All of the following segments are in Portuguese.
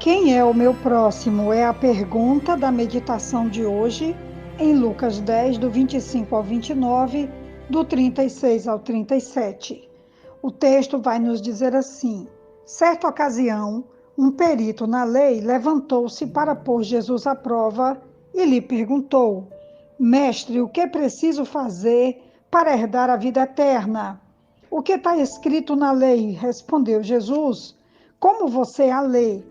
Quem é o meu próximo? É a pergunta da meditação de hoje, em Lucas 10, do 25 ao 29, do 36 ao 37. O texto vai nos dizer assim: certa ocasião, um perito na lei levantou-se para pôr Jesus à prova e lhe perguntou: Mestre, o que é preciso fazer para herdar a vida eterna? O que está escrito na lei? Respondeu Jesus. Como você a lê?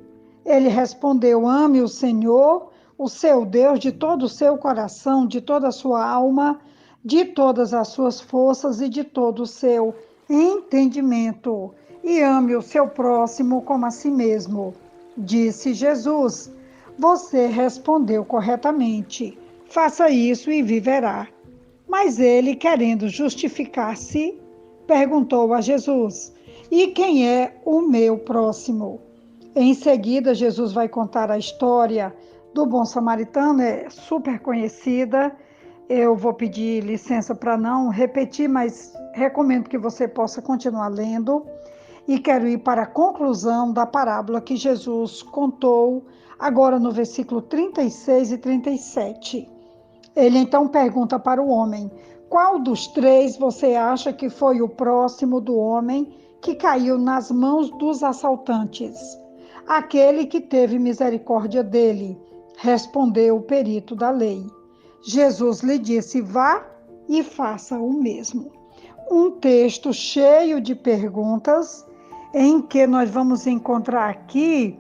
Ele respondeu: ame o Senhor, o seu Deus, de todo o seu coração, de toda a sua alma, de todas as suas forças e de todo o seu entendimento. E ame o seu próximo como a si mesmo. Disse Jesus: você respondeu corretamente. Faça isso e viverá. Mas ele, querendo justificar-se, perguntou a Jesus: e quem é o meu próximo? Em seguida, Jesus vai contar a história do bom samaritano, é super conhecida. Eu vou pedir licença para não repetir, mas recomendo que você possa continuar lendo. E quero ir para a conclusão da parábola que Jesus contou, agora no versículo 36 e 37. Ele então pergunta para o homem: qual dos três você acha que foi o próximo do homem que caiu nas mãos dos assaltantes? Aquele que teve misericórdia dele, respondeu o perito da lei. Jesus lhe disse: vá e faça o mesmo. Um texto cheio de perguntas, em que nós vamos encontrar aqui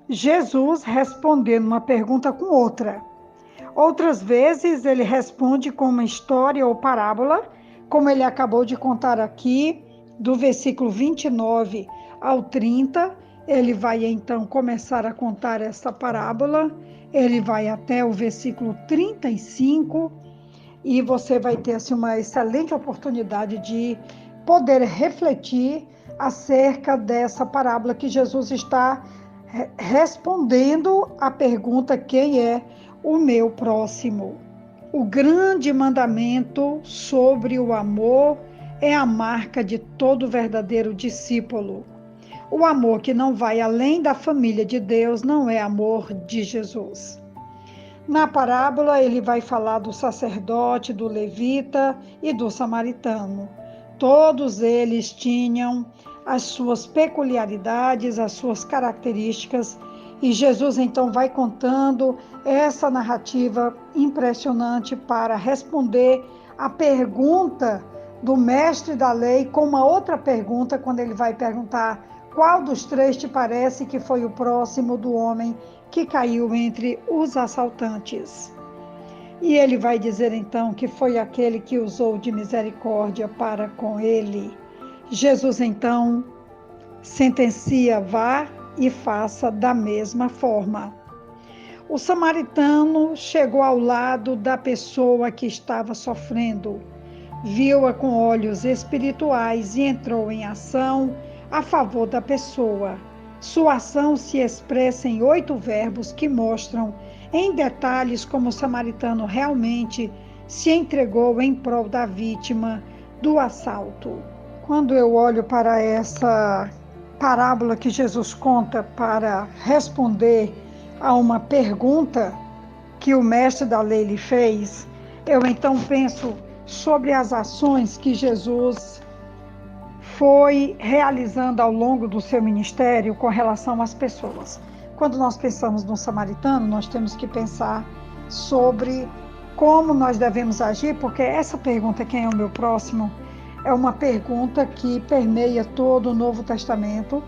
Jesus respondendo uma pergunta com outra. Outras vezes ele responde com uma história ou parábola, como ele acabou de contar aqui, do versículo 29 ao 30, ele vai então começar a contar essa parábola, ele vai até o versículo 35, e você vai ter assim, uma excelente oportunidade de poder refletir acerca dessa parábola que Jesus está respondendo à pergunta: quem é o meu próximo? O grande mandamento sobre o amor é a marca de todo verdadeiro discípulo. O amor que não vai além da família de Deus não é amor de Jesus. Na parábola, ele vai falar do sacerdote, do levita e do samaritano. Todos eles tinham as suas peculiaridades, as suas características, e Jesus então vai contando essa narrativa impressionante para responder a pergunta do mestre da lei com uma outra pergunta, quando ele vai perguntar: qual dos três te parece que foi o próximo do homem que caiu entre os assaltantes? E ele vai dizer então que foi aquele que usou de misericórdia para com ele. Jesus então sentencia: vá e faça da mesma forma. O samaritano chegou ao lado da pessoa que estava sofrendo, viu-a com olhos espirituais e entrou em ação a favor da pessoa. Sua ação se expressa em 8 verbos que mostram em detalhes como o samaritano realmente se entregou em prol da vítima do assalto. Quando eu olho para essa parábola que Jesus conta para responder a uma pergunta que o mestre da lei lhe fez, eu então penso sobre as ações que Jesus foi realizando ao longo do seu ministério com relação às pessoas. Quando nós pensamos no samaritano, nós temos que pensar sobre como nós devemos agir, porque essa pergunta: quem é o meu próximo? É uma pergunta que permeia todo o Novo Testamento,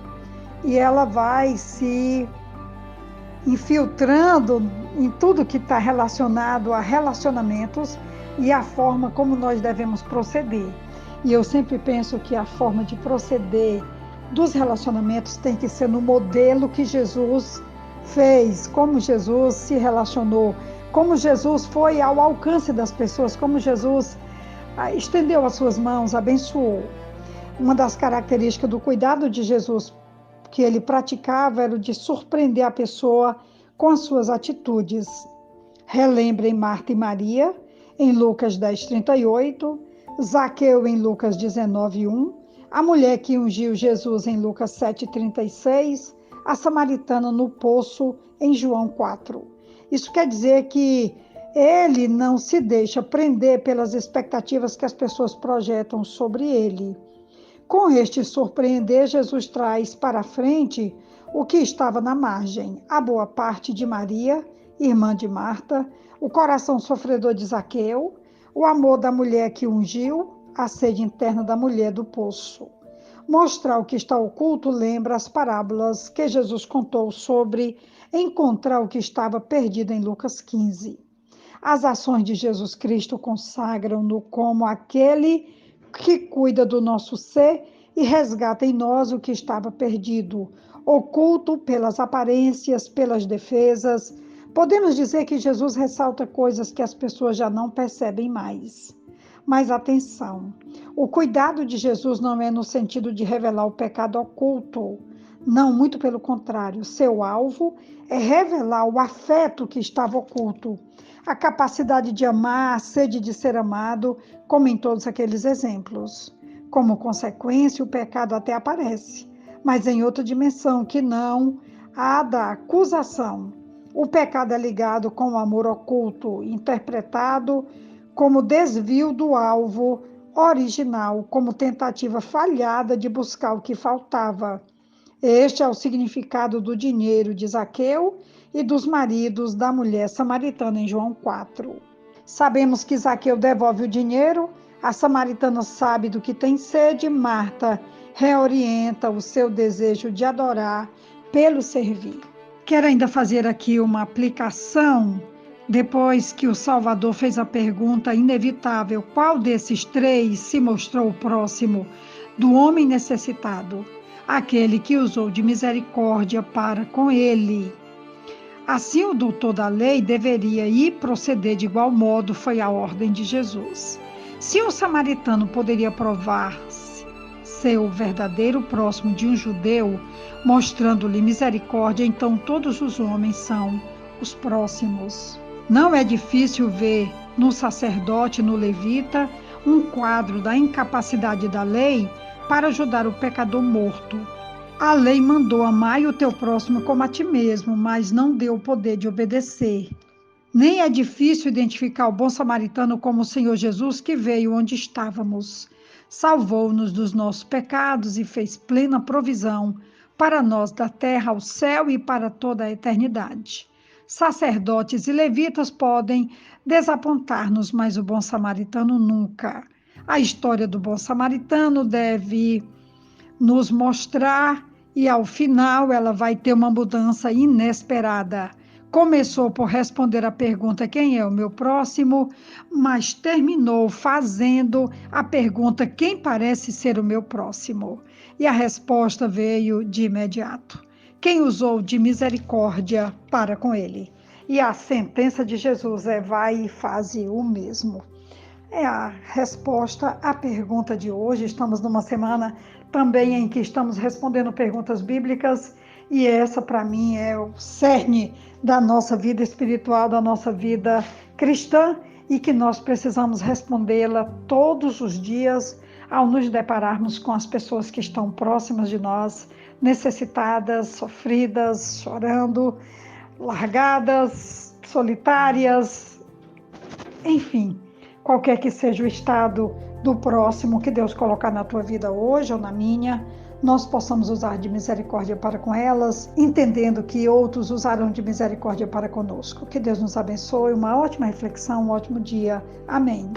e ela vai se infiltrando em tudo que está relacionado a relacionamentos e a forma como nós devemos proceder. E eu sempre penso que a forma de proceder dos relacionamentos tem que ser no modelo que Jesus fez, como Jesus se relacionou, como Jesus foi ao alcance das pessoas, como Jesus estendeu as suas mãos, abençoou. Uma das características do cuidado de Jesus que ele praticava era o de surpreender a pessoa com as suas atitudes. Relembrem Marta e Maria, em Lucas 10:38, Zaqueu em Lucas 19:1, a mulher que ungiu Jesus em Lucas 7:36, a samaritana no poço em João 4. Isso quer dizer que ele não se deixa prender pelas expectativas que as pessoas projetam sobre ele. Com este surpreender, Jesus traz para a frente o que estava na margem, a boa parte de Maria, irmã de Marta, o coração sofredor de Zaqueu, o amor da mulher que ungiu, a sede interna da mulher do poço. Mostrar o que está oculto lembra as parábolas que Jesus contou sobre encontrar o que estava perdido em Lucas 15. As ações de Jesus Cristo consagram-no como aquele que cuida do nosso ser e resgata em nós o que estava perdido, oculto pelas aparências, pelas defesas. Podemos dizer que Jesus ressalta coisas que as pessoas já não percebem mais. Mas atenção, o cuidado de Jesus não é no sentido de revelar o pecado oculto. Não, muito pelo contrário. Seu alvo é revelar o afeto que estava oculto, a capacidade de amar, a sede de ser amado, como em todos aqueles exemplos. Como consequência, o pecado até aparece, mas em outra dimensão, que não a da acusação. O pecado é ligado com o amor oculto, interpretado como desvio do alvo original, como tentativa falhada de buscar o que faltava. Este é o significado do dinheiro de Zaqueu e dos maridos da mulher samaritana em João 4. Sabemos que Zaqueu devolve o dinheiro, a samaritana sabe do que tem sede, Marta reorienta o seu desejo de adorar pelo servir. Quero ainda fazer aqui uma aplicação. Depois que o Salvador fez a pergunta inevitável, qual desses três se mostrou o próximo do homem necessitado? Aquele que usou de misericórdia para com ele. Assim, o doutor da lei deveria ir proceder de igual modo, foi a ordem de Jesus. Se um samaritano poderia provar-se ser o verdadeiro próximo de um judeu, mostrando-lhe misericórdia, então todos os homens são os próximos. Não é difícil ver no sacerdote, no levita, um quadro da incapacidade da lei para ajudar o pecador morto. A lei mandou amar o teu próximo como a ti mesmo, mas não deu o poder de obedecer. Nem é difícil identificar o bom samaritano como o Senhor Jesus, que veio onde estávamos, salvou-nos dos nossos pecados e fez plena provisão para nós da terra ao céu e para toda a eternidade. Sacerdotes e levitas podem desapontar-nos, mas o bom samaritano nunca. A história do bom samaritano deve nos mostrar e, ao final, ela vai ter uma mudança inesperada. Começou por responder a pergunta: quem é o meu próximo? Mas terminou fazendo a pergunta: quem parece ser o meu próximo? E a resposta veio de imediato: quem usou de misericórdia para com ele. E a sentença de Jesus é: vai e faze o mesmo. É a resposta à pergunta de hoje. Estamos numa semana também em que estamos respondendo perguntas bíblicas, e essa, para mim, é o cerne da nossa vida espiritual, da nossa vida cristã, e que nós precisamos respondê-la todos os dias ao nos depararmos com as pessoas que estão próximas de nós, necessitadas, sofridas, chorando, largadas, solitárias, enfim, qualquer que seja o estado do próximo que Deus colocar na tua vida hoje ou na minha, nós possamos usar de misericórdia para com elas, entendendo que outros usarão de misericórdia para conosco. Que Deus nos abençoe, uma ótima reflexão, um ótimo dia. Amém.